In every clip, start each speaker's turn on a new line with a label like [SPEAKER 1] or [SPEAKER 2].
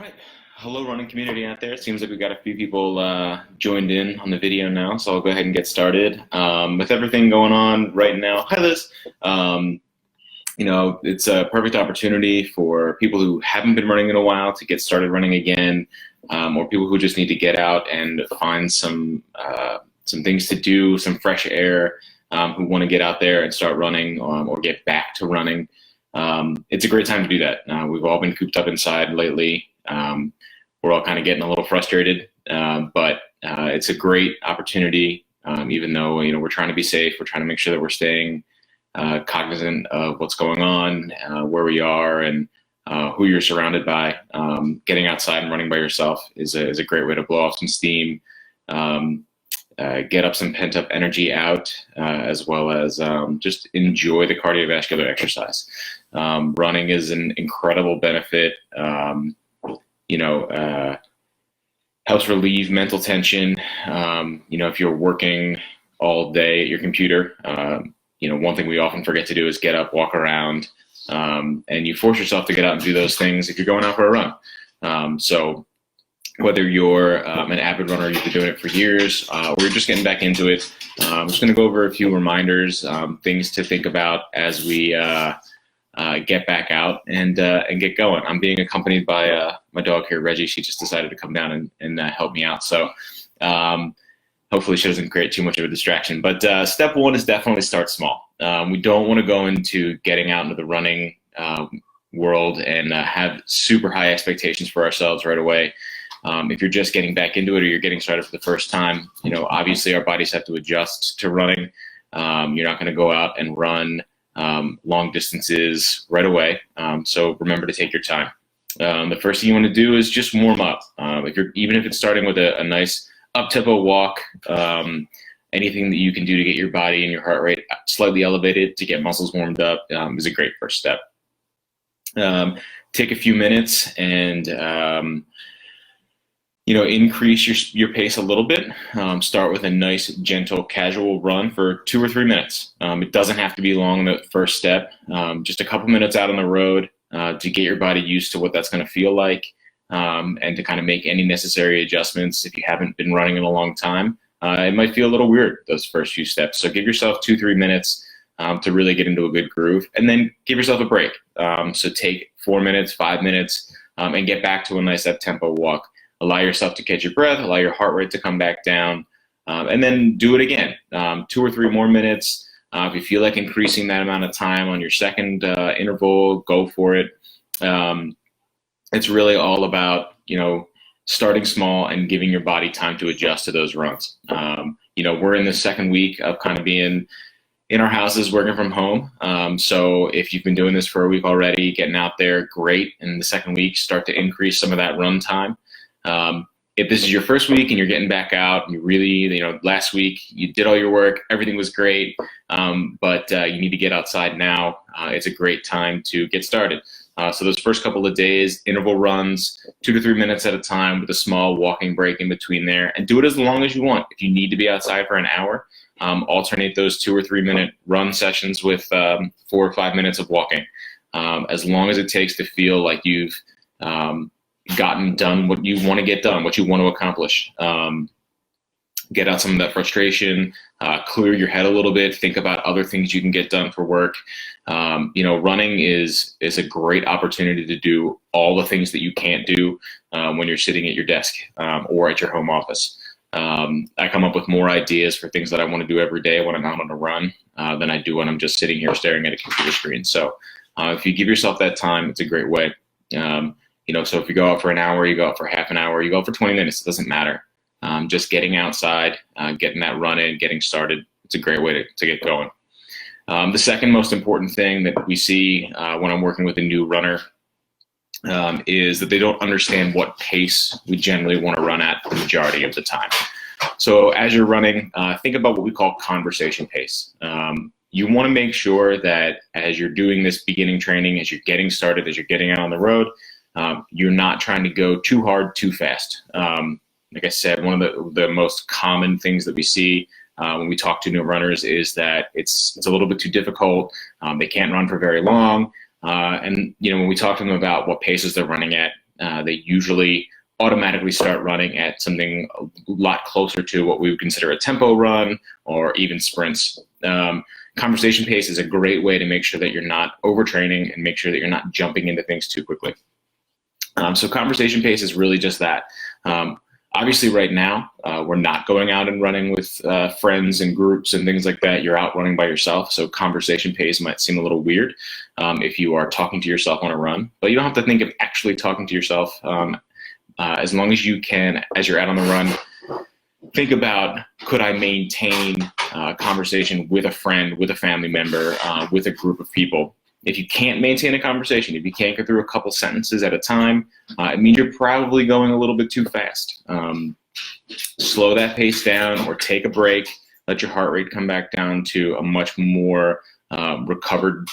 [SPEAKER 1] Right. Hello, running community out there. It seems like we've got a few people joined in on the video now, so I'll go ahead and get started. With everything going on right now, hi Liz. Um, it's a perfect opportunity for people who haven't been running in a while to get started running again, or people who just need to get out and find some things to do, some fresh air, who want to get out there and start running or get back to running. It's a great time to do that. We've all been cooped up inside lately. We're all kind of getting a little frustrated, but it's a great opportunity. Even though we're trying to be safe, we're trying to make sure that we're staying cognizant of what's going on, where we are, and who you're surrounded by. Getting outside and running by yourself is a great way to blow off some steam, get up some pent up energy out, as well as just enjoy the cardiovascular exercise. Running is an incredible benefit. Helps relieve mental tension. If you're working all day at your computer, one thing we often forget to do is get up, walk around, and you force yourself to get out and do those things if you're going out for a run. So whether you're an avid runner, you've been doing it for years, or you're just getting back into it, I'm just going to go over a few reminders, things to think about as we get back out and get going. I'm being accompanied by my dog here, Reggie. She just decided to come down and help me out. So hopefully she doesn't create too much of a distraction. But step one is definitely start small. We don't want to go into getting out into the running world and have super high expectations for ourselves right away. If you're just getting back into it or you're getting started for the first time, obviously our bodies have to adjust to running. You're not going to go out and run long distances right away. So remember to take your time. The first thing you want to do is just warm up. Even if it's starting with a nice up-tempo walk, anything that you can do to get your body and your heart rate slightly elevated to get muscles warmed up is a great first step. Take a few minutes and increase your pace a little bit. Start with a nice, gentle, casual run for 2 or 3 minutes. It doesn't have to be long, the first step. Just a couple minutes out on the road to get your body used to what that's going to feel like, and to kind of make any necessary adjustments. If you haven't been running in a long time, it might feel a little weird, those first few steps. So give yourself 2-3 minutes to really get into a good groove, and then give yourself a break. So take 4 minutes, 5 minutes, and get back to a nice up-tempo walk. Allow yourself to catch your breath, allow your heart rate to come back down, and then do it again. 2 or 3 more minutes. If you feel like increasing that amount of time on your second interval, go for it. It's really all about, starting small and giving your body time to adjust to those runs. We're in the second week of kind of being in our houses, working from home. So if you've been doing this for a week already, getting out there, great. In the second week, start to increase some of that run time. If this is your first week and you're getting back out, and you really, last week you did all your work, everything was great, but you need to get outside now, it's a great time to get started. So those first couple of days, interval runs, 2 to 3 minutes at a time with a small walking break in between there, and do it as long as you want. If you need to be outside for an hour, alternate those 2 or 3 minute run sessions with 4 or 5 minutes of walking. As long as it takes to feel like you've gotten done what you want to get done, what you want to accomplish. Get out some of that frustration, clear your head a little bit, think about other things you can get done for work. Running is a great opportunity to do all the things that you can't do when you're sitting at your desk or at your home office. I come up with more ideas for things that I want to do every day when I'm out on a run than I do when I'm just sitting here staring at a computer screen. So if you give yourself that time, it's a great way. So if you go out for an hour, you go out for half an hour, you go out for 20 minutes, it doesn't matter. Just getting outside, getting that run in, getting started, it's a great way to get going. The second most important thing that we see when I'm working with a new runner is that they don't understand what pace we generally want to run at the majority of the time. So as you're running, think about what we call conversation pace. You want to make sure that as you're doing this beginning training, as you're getting started, as you're getting out on the road, you're not trying to go too hard, too fast. Like I said, one of the most common things that we see when we talk to new runners is that it's a little bit too difficult. They can't run for very long. And when we talk to them about what paces they're running at, they usually automatically start running at something a lot closer to what we would consider a tempo run or even sprints. Conversation pace is a great way to make sure that you're not overtraining and make sure that you're not jumping into things too quickly. So conversation pace is really just that. Obviously right now, we're not going out and running with friends and groups and things like that. You're out running by yourself. So conversation pace might seem a little weird if you are talking to yourself on a run, but you don't have to think of actually talking to yourself. As long as you can, as you're out on the run, think about, could I maintain a conversation with a friend, with a family member, with a group of people? If you can't maintain a conversation, if you can't get through a couple sentences at a time, it means you're probably going a little bit too fast. Slow that pace down or take a break. Let your heart rate come back down to a much more recovered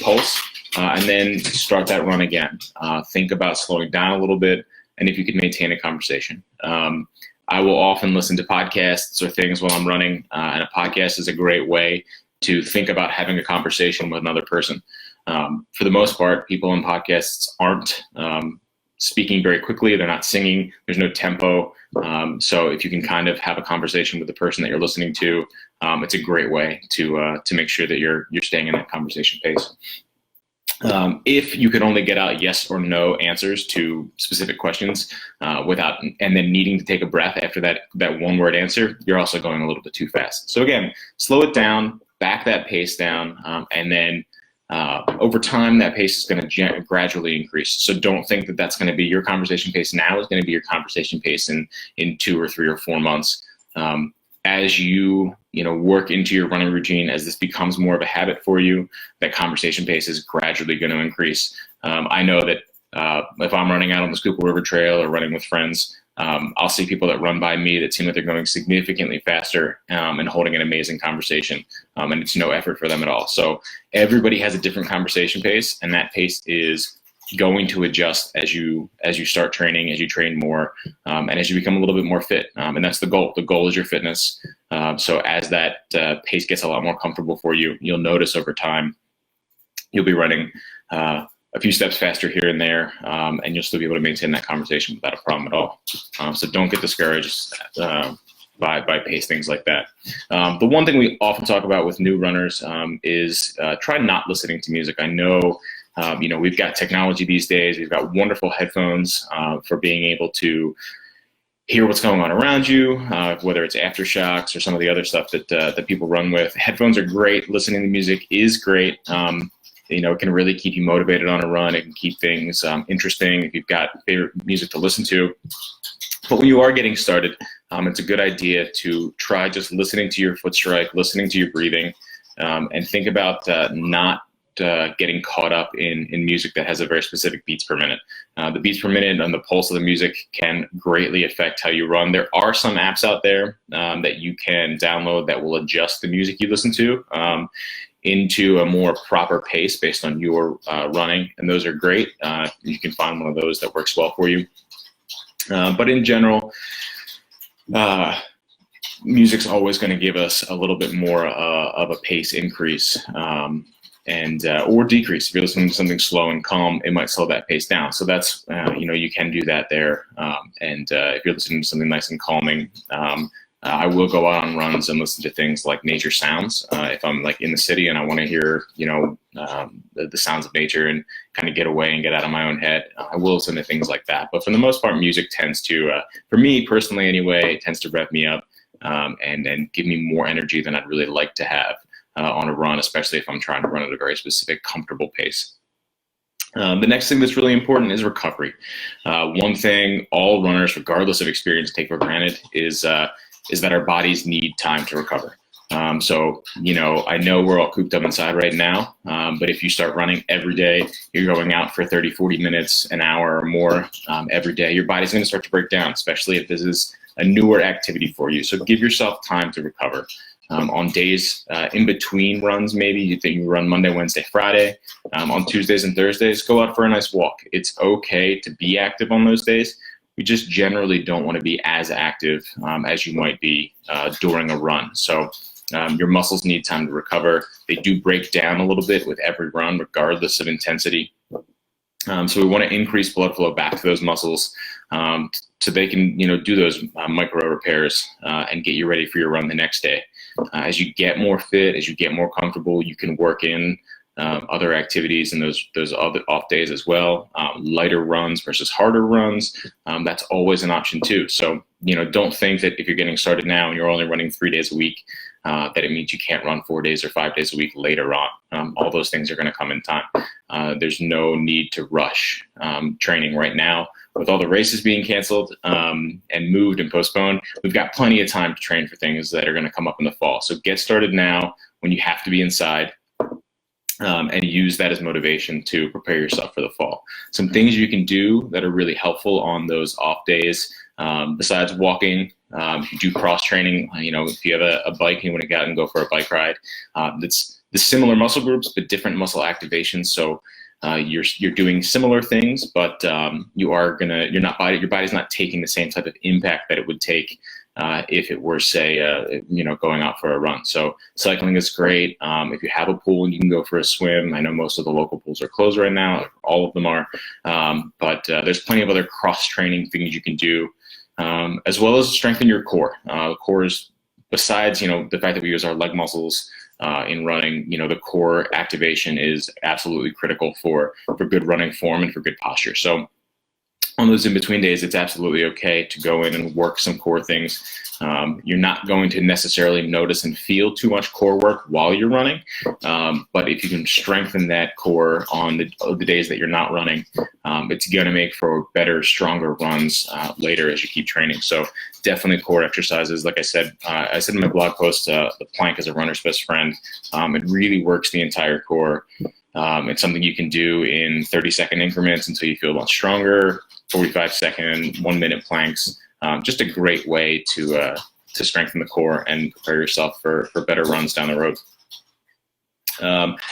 [SPEAKER 1] pulse, and then start that run again. Think about slowing down a little bit, and if you can maintain a conversation. I will often listen to podcasts or things while I'm running, and a podcast is a great way to think about having a conversation with another person. For the most part, people in podcasts aren't speaking very quickly. They're not singing. There's no tempo. So if you can kind of have a conversation with the person that you're listening to, it's a great way to make sure that you're staying in that conversation pace. If you could only get out yes or no answers to specific questions without, and then needing to take a breath after that one word answer, you're also going a little bit too fast. So again, slow it down, back that pace down, and then over time, that pace is going to gradually increase. So don't think that that's going to be your conversation pace now is going to be your conversation pace in 2 or 3 or 4 months. As you work into your running routine, as this becomes more of a habit for you, that conversation pace is gradually going to increase. I know that if I'm running out on the Schuylkill River Trail or running with friends, I'll see people that run by me that seem like they're going significantly faster and holding an amazing conversation, and it's no effort for them at all. So everybody has a different conversation pace, and that pace is going to adjust as you start training, as you train more, and as you become a little bit more fit. And that's the goal. The goal is your fitness. So as that pace gets a lot more comfortable for you, you'll notice over time you'll be running a few steps faster here and there, and you'll still be able to maintain that conversation without a problem at all. So don't get discouraged by pace, things like that. The one thing we often talk about with new runners is try not listening to music. I know, we've got technology these days. We've got wonderful headphones for being able to hear what's going on around you, whether it's Aftershocks or some of the other stuff that people run with. Headphones are great. Listening to music is great. It can really keep you motivated on a run. It can keep things interesting if you've got favorite music to listen to. But when you are getting started, it's a good idea to try just listening to your foot strike, listening to your breathing, and think about not getting caught up in music that has a very specific beats per minute. The beats per minute and the pulse of the music can greatly affect how you run. There are some apps out there that you can download that will adjust the music you listen to into a more proper pace based on your running, and those are great. You can find one of those that works well for you. But in general, music's always going to give us a little bit more of a pace increase or decrease. If you're listening to something slow and calm, it might slow that pace down. So that's, you can do that there. And if you're listening to something nice and calming, I will go out on runs and listen to things like nature sounds. If I'm like in the city and I want to hear, the sounds of nature and kind of get away and get out of my own head, I will listen to things like that. But for the most part, music tends to, for me personally anyway, it tends to rev me up and give me more energy than I'd really like to have on a run, especially if I'm trying to run at a very specific, comfortable pace. The next thing that's really important is recovery. One thing all runners, regardless of experience, take for granted is that our bodies need time to recover. So, I know we're all cooped up inside right now, but if you start running every day, you're going out for 30, 40 minutes, an hour or more every day, your body's going to start to break down, especially if this is a newer activity for you. So give yourself time to recover. On days in between runs, maybe you think you run Monday, Wednesday, Friday. On Tuesdays and Thursdays, go out for a nice walk. It's okay to be active on those days. We just generally don't want to be as active as you might be during a run. So your muscles need time to recover. They do break down a little bit with every run, regardless of intensity. So we want to increase blood flow back to those muscles, so they can, do those micro repairs and get you ready for your run the next day. As you get more fit, as you get more comfortable, you can work in other activities and those other off days as well. Lighter runs versus harder runs. That's always an option too. So, don't think that if you're getting started now and you're only running 3 days a week, that it means you can't run 4 days or 5 days a week later on. All those things are going to come in time. There's no need to rush training right now. With all the races being canceled and moved and postponed, we've got plenty of time to train for things that are going to come up in the fall. So get started now when you have to be inside, and use that as motivation to prepare yourself for the fall. Some things you can do that are really helpful on those off days, besides walking, if you do cross training, if you have a bike and you want to get out and go for a bike ride, that's the similar muscle groups but different muscle activations. So you're doing similar things, but your body's not taking the same type of impact that it would take if it were, say, going out for a run. So cycling is great. If you have a pool and you can go for a swim, I know most of the local pools are closed right now. All of them are. But there's plenty of other cross-training things you can do, as well as strengthen your core. The core is, besides, the fact that we use our leg muscles in running, the core activation is absolutely critical for good running form and for good posture. So on those in-between days, it's absolutely okay to go in and work some core things. You're not going to necessarily notice and feel too much core work while you're running, but if you can strengthen that core on the days that you're not running, it's going to make for better, stronger runs later as you keep training. So definitely core exercises. Like I said in my blog post, the plank is a runner's best friend. It really works the entire core. It's something you can do in 30-second increments until you feel a lot stronger. 45-second, 1 minute planks. Just a great way to strengthen the core and prepare yourself for better runs down the road.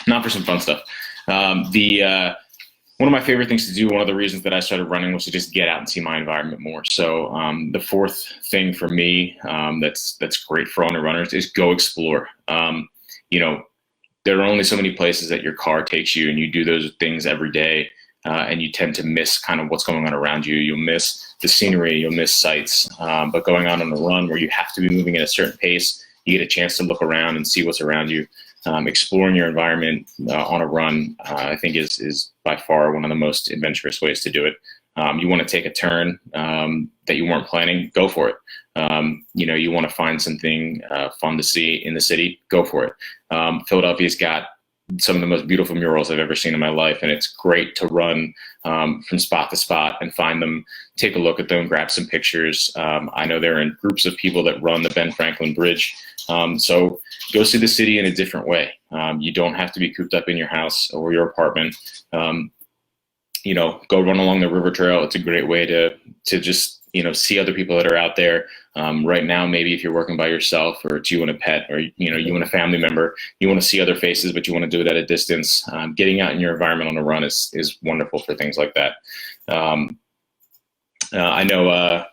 [SPEAKER 1] Not for some fun stuff. One of my favorite things to do, one of the reasons that I started running, was to just get out and see my environment more. So the fourth thing for me that's great for owner runners is go explore. There are only so many places that your car takes you, and you do those things every day. And you tend to miss kind of what's going on around you. You'll miss the scenery, you'll miss sights. But going out on a run where you have to be moving at a certain pace, you get a chance to look around and see what's around you. Exploring your environment on a run, I think is by far one of the most adventurous ways to do it. You want to take a turn that you weren't planning, go for it. You want to find something fun to see in the city, go for it. Philadelphia's got some of the most beautiful murals I've ever seen in my life, and it's great to run from spot to spot and find them, take a look at them, grab some pictures. I know there are groups of people that run the Ben Franklin Bridge, so go see the city in a different way. You don't have to be cooped up in your house or your apartment. Go run along the river trail. It's a great way to just see other people that are out there. Right now, maybe if you're working by yourself, or it's you and a pet, or you and a family member, you want to see other faces, but you want to do it at a distance. Getting out in your environment on a run is wonderful for things like that. I know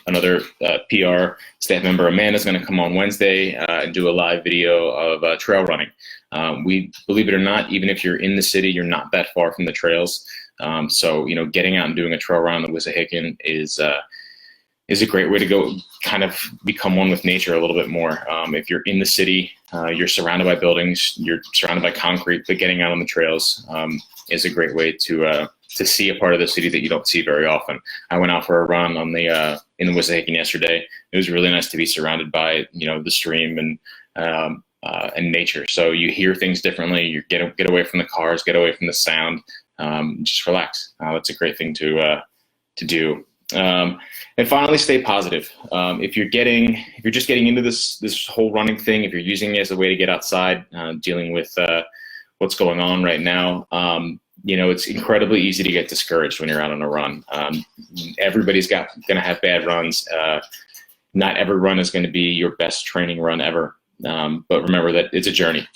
[SPEAKER 1] another PR staff member, Amanda, is going to come on Wednesday and do a live video of trail running. We, believe it or not, even if you're in the city, you're not that far from the trails. So getting out and doing a trail run on the Wissahickon is a great way to go kind of become one with nature a little bit more. If you're in the city, you're surrounded by buildings, you're surrounded by concrete, but getting out on the trails is a great way to see a part of the city that you don't see very often. I went out for a run on in the Wissahickon yesterday. It was really nice to be surrounded by the stream and nature. So you hear things differently. You get away from the cars, get away from the sound, just relax. That's a great thing to do. And finally, stay positive. If you're just getting into this whole running thing, if you're using it as a way to get outside, dealing with what's going on right now, it's incredibly easy to get discouraged when you're out on a run. Everybody's going to have bad runs. Not every run is going to be your best training run ever. But remember that it's a journey.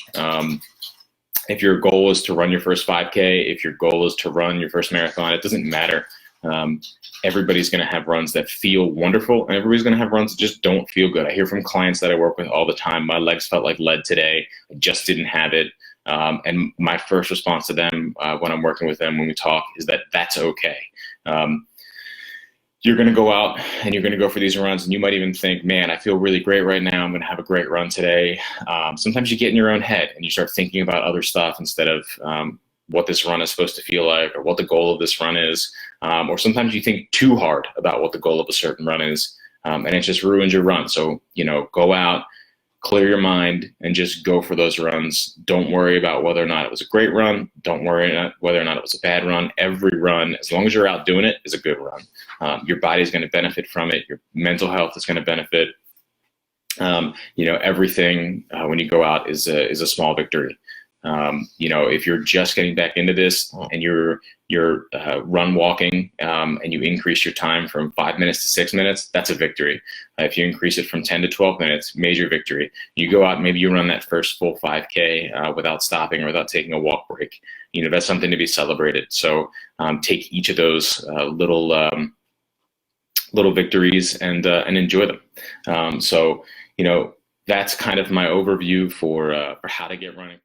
[SPEAKER 1] If your goal is to run your first 5K, if your goal is to run your first marathon, it doesn't matter. Everybody's going to have runs that feel wonderful, and everybody's going to have runs that just don't feel good. I hear from clients that I work with all the time, my legs felt like lead today. I just didn't have it. And my first response to them when I'm working with them, when we talk, is that that's okay. You're going to go out and you're going to go for these runs, and you might even think, man, I feel really great right now. I'm going to have a great run today. Sometimes you get in your own head and you start thinking about other stuff instead of what this run is supposed to feel like, or what the goal of this run is. Or sometimes you think too hard about what the goal of a certain run is, and it just ruins your run. So, go out, clear your mind, and just go for those runs. Don't worry about whether or not it was a great run. Don't worry whether or not it was a bad run. Every run, as long as you're out doing it, is a good run. Your body's going to benefit from it. Your mental health is going to benefit. Everything when you go out is a small victory. If you're just getting back into this and you're run walking and you increase your time from 5 minutes to 6 minutes, that's a victory. If you increase it from 10 to 12 minutes, major victory. You go out, maybe you run that first full 5K without stopping or without taking a walk break. That's something to be celebrated. So take each of those little victories and enjoy them. So that's kind of my overview for how to get running.